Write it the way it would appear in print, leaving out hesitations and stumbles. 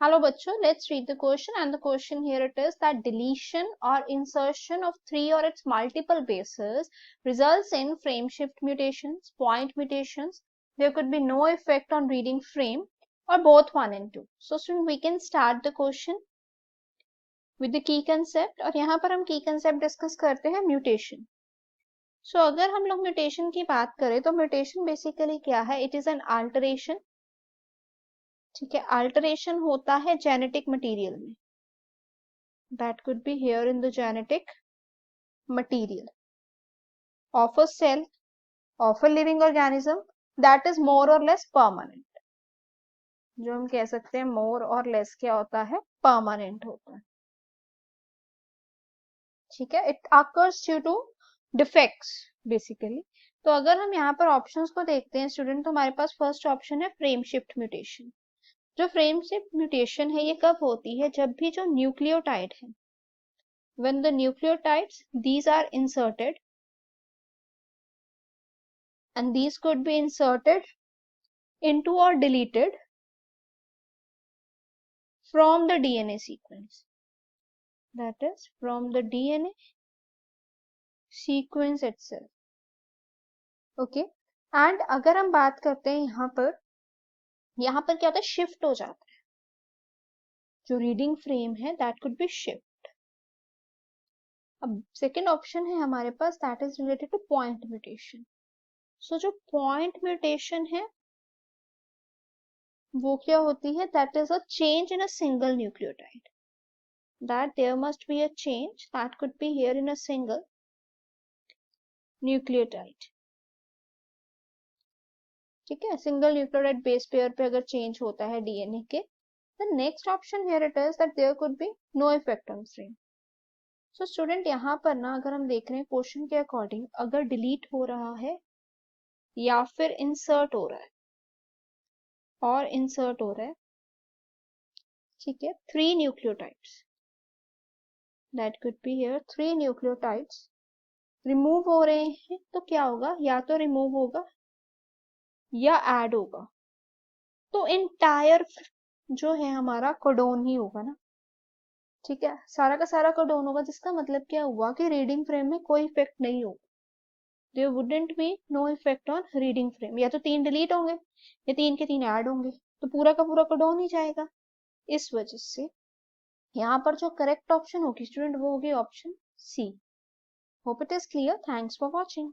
Hello बच्चों, let's read the question and the question here it is that deletion or insertion of 3 or its multiple bases results in frame shift mutations, point mutations. There could be no effect on reading frame or both 1 and 2. So student, we can start the question with the key concept और यहाँ पर हम key concept discuss करते हैं mutation. So अगर हम लोग mutation की बात करें तो mutation basically क्या है? It is an alteration. ठीक है, अल्टरेशन होता है जेनेटिक मटेरियल में. That could be here in the genetic material of a cell of a living organism that is more or less permanent. जो हम कह सकते हैं मोर और लेस क्या होता है? परमानेंट होता है. ठीक है, it occurs due to defects basically. तो अगर हम यहाँ पर ऑप्शंस को देखते हैं स्टूडेंट, तो हमारे पास फर्स्ट ऑप्शन है फ्रेम शिफ्ट म्यूटेशन. जो फ्रेम शिफ्ट म्यूटेशन है ये कब होती है? जब भी जो न्यूक्लियोटाइड है, when the nucleotides these are inserted and these could be inserted into or deleted from the DNA sequence, that is from the DNA sequence itself. okay, and अगर हम बात करते हैं यहाँ पर क्या होता है? शिफ्ट हो जाता है जो रीडिंग फ्रेम है, दैट कुड बी शिफ्ट. अब सेकेंड ऑप्शन है हमारे पास, that is related to point mutation. So जो पॉइंट म्यूटेशन है वो क्या होती है? That is a change in a single nucleotide. That there must be a change that could be here in a single nucleotide. ठीक है, single nucleotide base pair पे अगर चेंज होता है डीएनए के. The next option here it is that there could be no effect on frame. So student, यहाँ पर ना अगर हम देख रहे हैं क्वेश्चन के अकॉर्डिंग, अगर डिलीट हो रहा है या फिर इंसर्ट हो रहा है और इंसर्ट हो रहा है, ठीक है, 3 nucleotides, that could be here 3 nucleotides remove हो रहे हैं, तो क्या होगा? या तो रिमूव होगा या ऐड होगा. तो इंटायर जो है हमारा कोडोन ही होगा ना. ठीक है, सारा का सारा कोडोन होगा, जिसका मतलब क्या हुआ कि रीडिंग फ्रेम में कोई इफेक्ट नहीं होगा. There wouldn't be no effect on reading frame. या तो 3 डिलीट होंगे या 3 के 3 ऐड होंगे, तो पूरा का पूरा कोडोन ही जाएगा. इस वजह से यहाँ पर जो करेक्ट ऑप्शन होगी स्टूडेंट वो होगी option C. Hope it is clear. Thanks for watching.